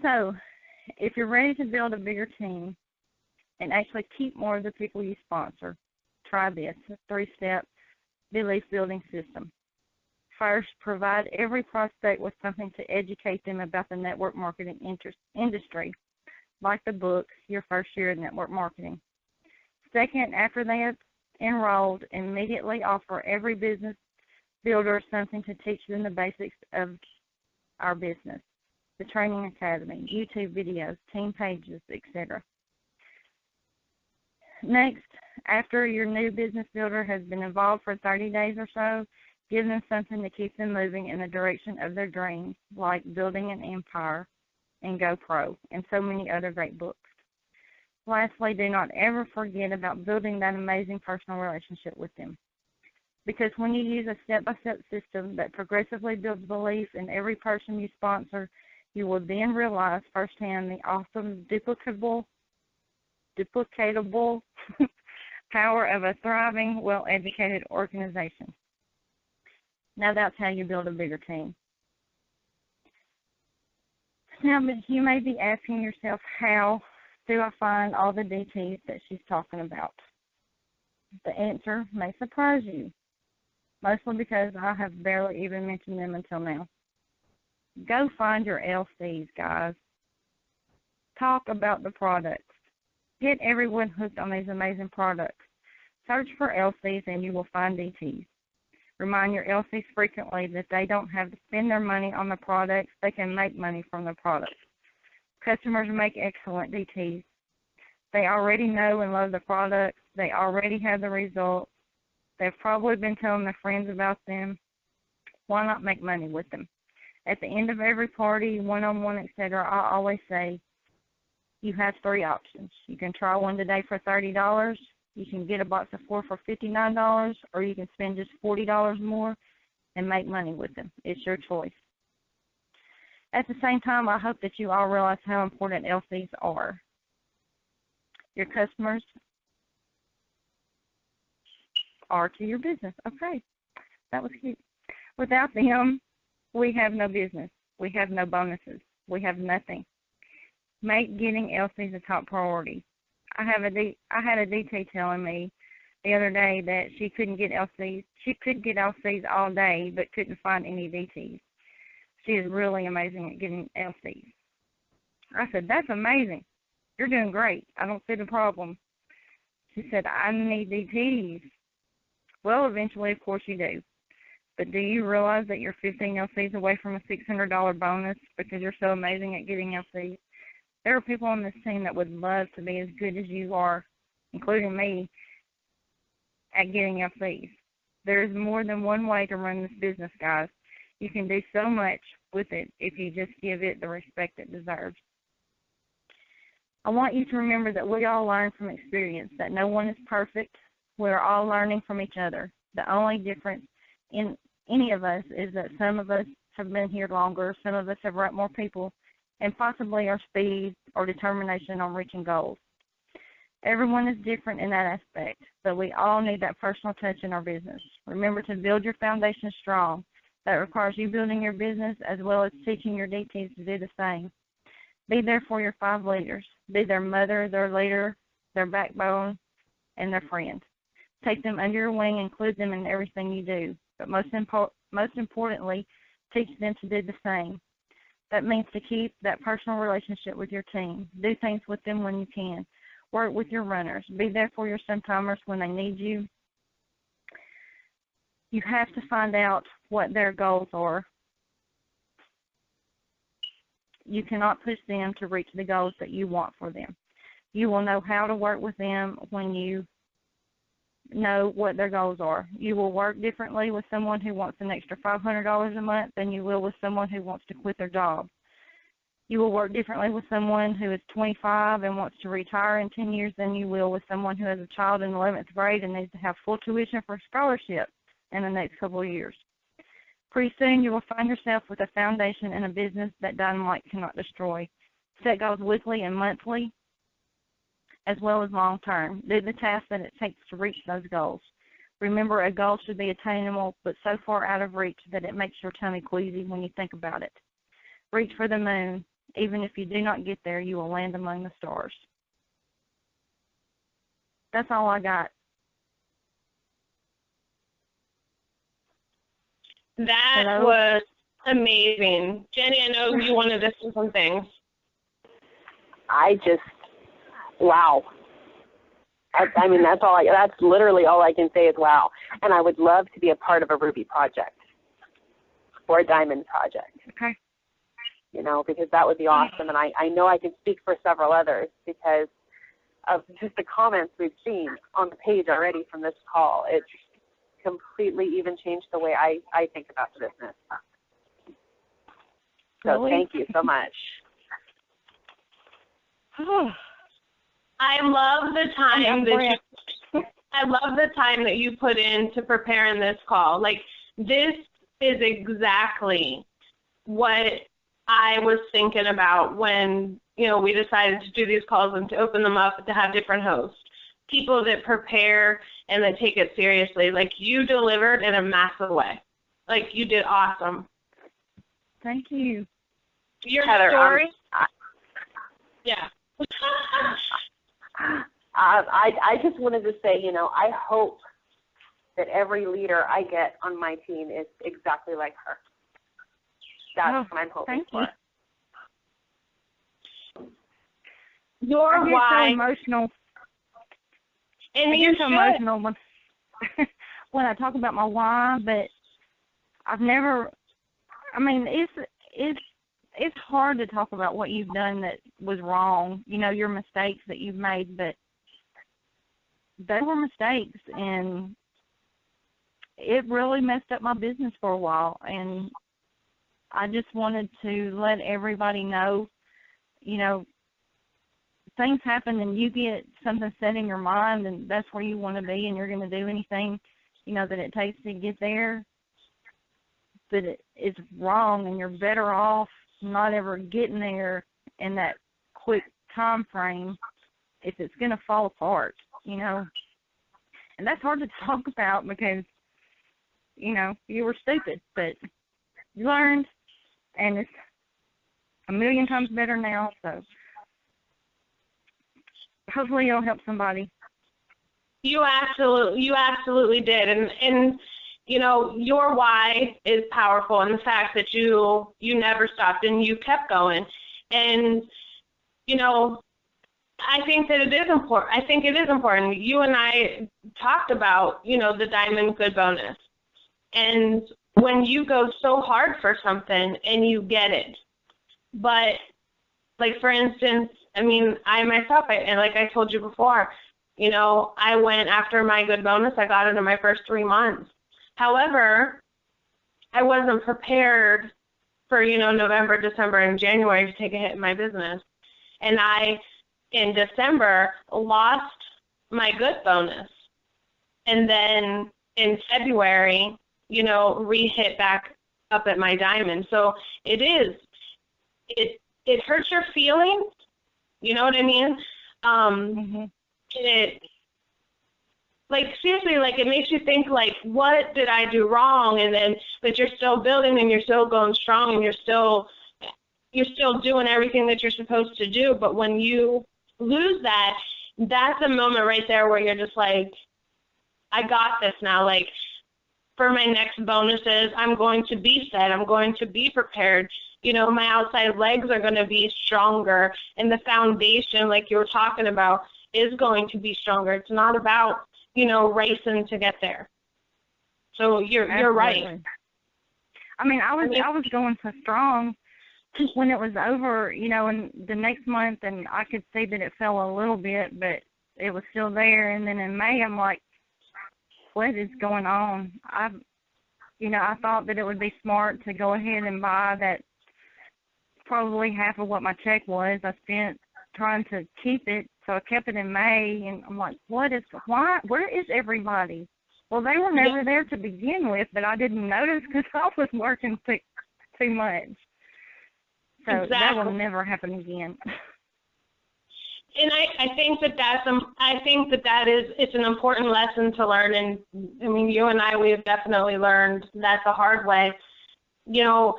So, if you're ready to build a bigger team and actually keep more of the people you sponsor, try this 3-step belief building system. First, provide every prospect with something to educate them about the network marketing industry, like the book, Your First Year in Network Marketing. Second, after they have enrolled, immediately offer every business builder something to teach them the basics of our business, the training academy, YouTube videos, team pages, etc. Next, after your new business builder has been involved for 30 days or so, give them something to keep them moving in the direction of their dreams, like Building an Empire and Go Pro, and so many other great books. Lastly, do not ever forget about building that amazing personal relationship with them. Because when you use a step-by-step system that progressively builds belief in every person you sponsor, you will then realize firsthand the awesome duplicatable power of a thriving, well-educated organization. Now that's how you build a bigger team. Now, you may be asking yourself, how do I find all the DTs that she's talking about? The answer may surprise you, mostly because I have barely even mentioned them until now. Go find your LCs, guys. Talk about the products. Get everyone hooked on these amazing products. Search for LCs and you will find DTs. Remind your LCs frequently that they don't have to spend their money on the products. They can make money from the products. Customers make excellent DTs. They already know and love the products. They already have the results. They've probably been telling their friends about them. Why not make money with them? At the end of every party, one-on-one, etc., I always say, you have 3 options. You can try one today for $30. You can get a box of 4 for $59, or you can spend just $40 more and make money with them. It's your choice. At the same time, I hope that you all realize how important LCs are. Your customers are to your business. Okay, that was cute. Without them, we have no business. We have no bonuses. We have nothing. Make getting LCs a top priority. I had a DT telling me the other day that she couldn't get LCs. She could get LCs all day, but couldn't find any DTs. She is really amazing at getting LCs. I said, that's amazing. You're doing great. I don't see the problem. She said, I need DTs. Well, eventually, of course, you do. But do you realize that you're 15 LCs away from a $600 bonus because you're so amazing at getting LCs? There are people on this team that would love to be as good as you are, including me, at getting LCs. There is more than one way to run this business, guys. You can do so much with it if you just give it the respect it deserves. I want you to remember that we all learn from experience, that no one is perfect. We're all learning from each other. The only difference in any of us is that some of us have been here longer, some of us have run more people, and possibly our speed or determination on reaching goals. Everyone is different in that aspect, but we all need that personal touch in our business. Remember to build your foundation strong. That requires you building your business as well as teaching your DTs to do the same. Be there for your 5 leaders. Be their mother, their leader, their backbone, and their friend. Take them under your wing, include them in everything you do. But most importantly, teach them to do the same. That means to keep that personal relationship with your team. Do things with them when you can. Work with your runners. Be there for your sometimers when they need you. You have to find out what their goals are. You cannot push them to reach the goals that you want for them. You will know how to work with them when you know what their goals are. You will work differently with someone who wants an extra $500 a month than you will with someone who wants to quit their job. You will work differently with someone who is 25 and wants to retire in 10 years than you will with someone who has a child in 11th grade and needs to have full tuition for a scholarship in the next couple of years. Pretty soon you will find yourself with a foundation and a business that dynamite cannot destroy. Set goals weekly and monthly, as well as long-term. Do the tasks that it takes to reach those goals. Remember, a goal should be attainable, but so far out of reach that it makes your tummy queasy when you think about it. Reach for the moon. Even if you do not get there, you will land among the stars. That's all I got. That was amazing. Jenny, I know you wanted to say some things. Wow. I mean, that's literally all I can say is wow. And I would love to be a part of a Ruby project or a Diamond project. Okay. You know, because that would be awesome. And I know I can speak for several others because of just the comments we've seen on the page already from this call. It's completely even changed the way I think about the business. So Really? Thank you so much. I love the time that you put in to preparing this call. Like, this is exactly what I was thinking about when, we decided to do these calls and to open them up to have different hosts. People that prepare and that take it seriously. Like, you delivered in a massive way. Like, you did awesome. Thank you. Your Heather, story? Yeah. I just wanted to say, I hope that every leader I get on my team is exactly like her. That's what I'm hoping for. Your why. I get so emotional. And I get so emotional when I talk about my why, but I've never. I mean, it's hard to talk about what you've done that was wrong. Your mistakes that you've made, but they were mistakes, and it really messed up my business for a while. And I just wanted to let everybody know, things happen and you get something set in your mind and that's where you want to be and you're going to do anything, that it takes to get there. But it's wrong and you're better off not ever getting there in that quick time frame if it's going to fall apart, And that's hard to talk about because, you were stupid, but you learned and it's a million times better now, so hopefully it'll help somebody. You absolutely did, and your why is powerful, and the fact that you never stopped and you kept going, and I think that it is important. I think it is important. You and I talked about the Diamond Good bonus, and when you go so hard for something and you get it, but like for instance. I mean, and like I told you before, I went after my good bonus. I got it in my first 3 months. However, I wasn't prepared for, November, December, and January to take a hit in my business. And I, in December, lost my good bonus. And then in February, re-hit back up at my diamond. So it hurts your feelings. You know what I mean? It, like, seriously, like, it makes you think, like, what did I do wrong? And then, but you're still building and you're still going strong and you're still doing everything that you're supposed to do. But when you lose that, that's a moment right there where you're just like, I got this now. Like, for my next bonuses, I'm going to be set. I'm going to be prepared. My outside legs are going to be stronger, and the foundation, like you were talking about, is going to be stronger. It's not about, racing to get there. So you're right. I mean, I was going so strong when it was over, and the next month, and I could see that it fell a little bit, but it was still there. And then in May, I'm like, what is going on? I thought that it would be smart to go ahead and buy that. Probably half of what my check was. I spent trying to keep it, so I kept it in May, and I'm like, where is everybody? Well, they were never there to begin with, but I didn't notice because I was working too much. So that will never happen again. And I think it's an important lesson to learn. And I mean, you and we have definitely learned that the hard way. You know,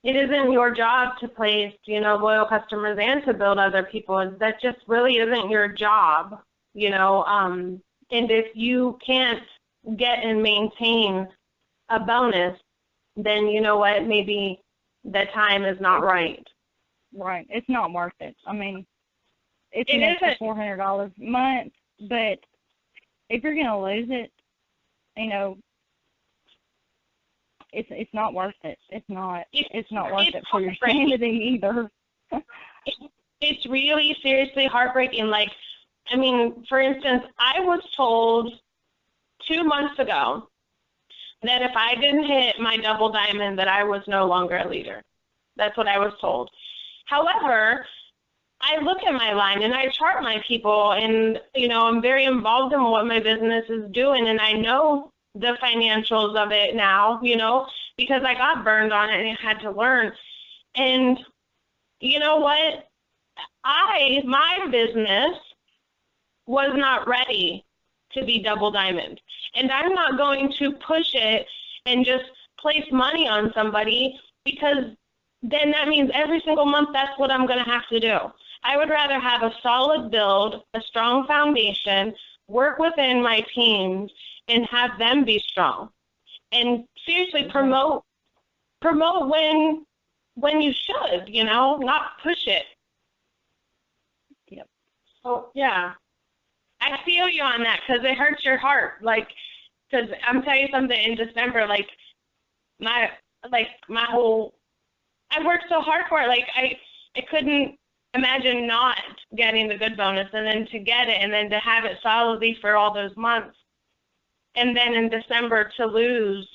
it isn't your job to place, loyal customers and to build other people. That just really isn't your job, and if you can't get and maintain a bonus, then you know what, maybe the time is not right. Right. It's not worth it. I mean, it's an extra $400 a month, but if you're going to lose it, it's not worth it. It's not worth it for your sanity either. It's really seriously heartbreaking. Like, I mean, for instance, I was told 2 months ago that if I didn't hit my double diamond, that I was no longer a leader. That's what I was told. However, I look at my line and I chart my people, and, I'm very involved in what my business is doing, and I know the financials of it now, because I got burned on it and I had to learn. And you know what? My business was not ready to be double diamond. And I'm not going to push it and just place money on somebody, because then that means every single month that's what I'm going to have to do. I would rather have a solid build, a strong foundation, work within my teams, and have them be strong. And seriously, promote when you should, not push it. Yep. So, yeah. I feel you on that, because it hurts your heart. Like, because I'm telling you something, in December, I worked so hard for it. Like, I couldn't imagine not getting the good bonus, and then to get it, and then to have it solidly for all those months. And then in December to lose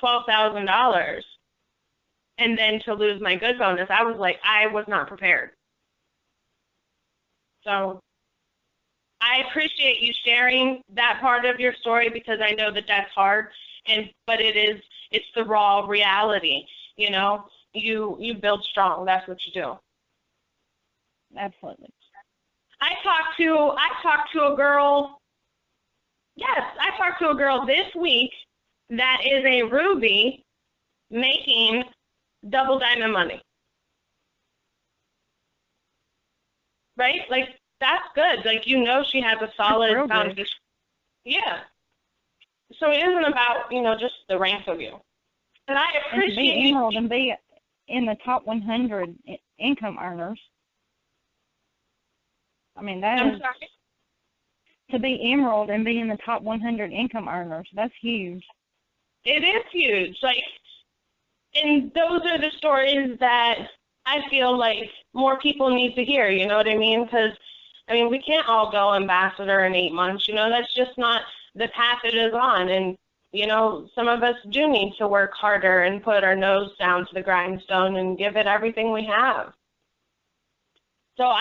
$12,000, and then to lose my good bonus, I was not prepared. So I appreciate you sharing that part of your story, because I know that that's hard, but it's the raw reality. You build strong. That's what you do. Absolutely. I talked to a girl. Yes, I talked to a girl this week that is a Ruby making double diamond money. Right? Like, that's good. Like, she has a solid foundation. Yeah. So it isn't about, just the rank of you. And I appreciate and to be emerald and be in the top 100 income earners. I mean, sorry? To be emerald and be in the top 100 income earners, that's huge. It is huge. Like, and those are the stories that I feel like more people need to hear, you know what I mean? Because, we can't all go ambassador in 8 months, that's just not the path it is on. And, some of us do need to work harder and put our nose down to the grindstone and give it everything we have. So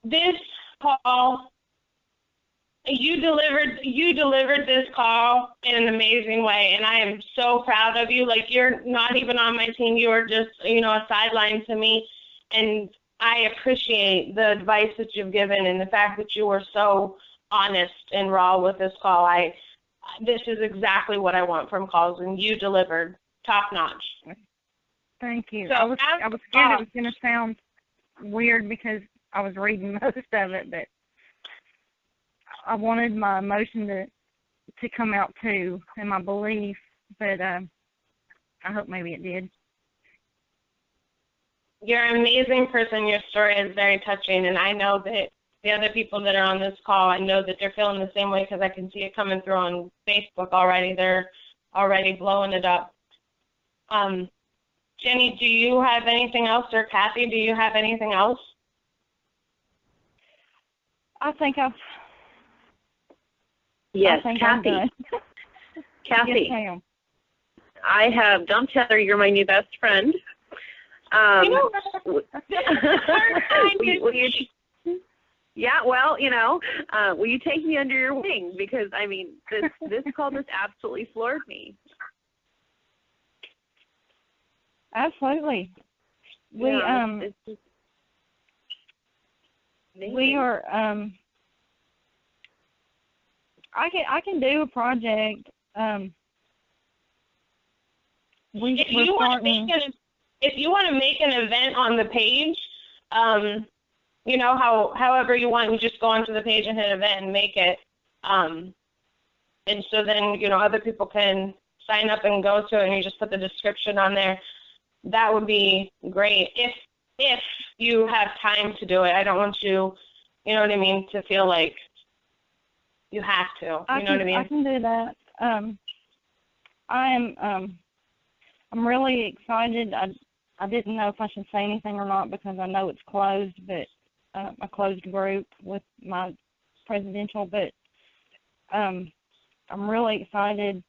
this call, you delivered this call in an amazing way, and I am so proud of you. Like, you're not even on my team. You are just, a sideline to me, and I appreciate the advice that you've given and the fact that you were so honest and raw with this call. This is exactly what I want from calls, and you delivered top notch. Thank you. So I was scared it was going to sound weird because I was reading most of it, but I wanted my emotion to come out too, and my belief, but I hope maybe it did. You're an amazing person. Your story is very touching, and I know that the other people that are on this call, I know that they're feeling the same way, because I can see it coming through on Facebook already. They're already blowing it up. Jenny, do you have anything else, or Kathy, do you have anything else? I think Yes, I'm Kathy. done. Kathy. Yes, ma'am. I have dumped Heather. You're my new best friend. Will you take me under your wing? Because, this call just absolutely floored me. Absolutely. We it's just amazing. we are I can do a project. If you want to make an event on the page, you know, however you want, you just go onto the page and hit event and make it. And so then, you know, other people can sign up and go to it, and you just put the description on there. That would be great if you have time to do it. I don't want you, you know what I mean, to feel like you have to. What I mean? I can do that. I'm really excited. I didn't know if I should say anything or not because I know it's closed, but a closed group with my presidential. But I'm really excited.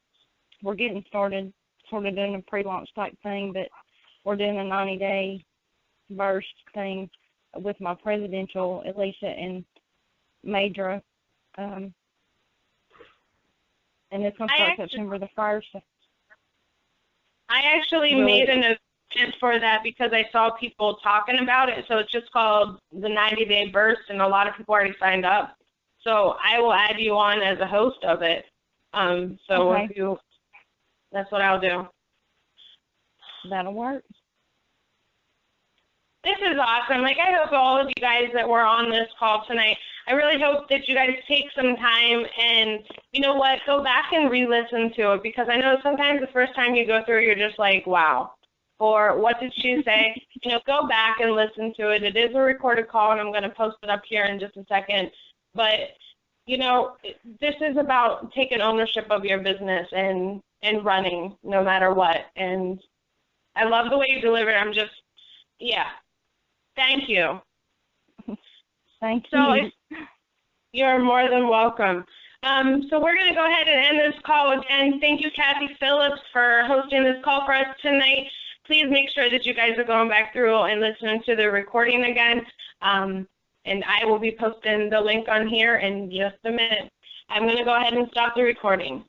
We're getting started, sort of doing a pre-launch type thing, but we're doing a 90-day burst thing with my presidential, Alicia and Madra. And it's going to start September the 1st. I actually made an event for that because I saw people talking about it. So it's just called the 90-Day Burst, and a lot of people already signed up. So I will add you on as a host of it. So okay. That's what I'll do. That'll work. This is awesome. Like, I hope all of you guys that were on this call tonight, I really hope that you guys take some time and, you know what, go back and re-listen to it, because I know sometimes the first time you go through, you're just like, wow, or what did she say? You know, go back and listen to it. It is a recorded call, and I'm going to post it up here in just a second. But, you know, this is about taking ownership of your business and running no matter what. And I love the way you deliver it. Yeah. Thank you. Thank you. You're more than welcome. So we're going to go ahead and end this call again. Thank you, Kathy Phillips, for hosting this call for us tonight. Please make sure that you guys are going back through and listening to the recording again. And I will be posting the link on here in just a minute. I'm going to go ahead and stop the recording.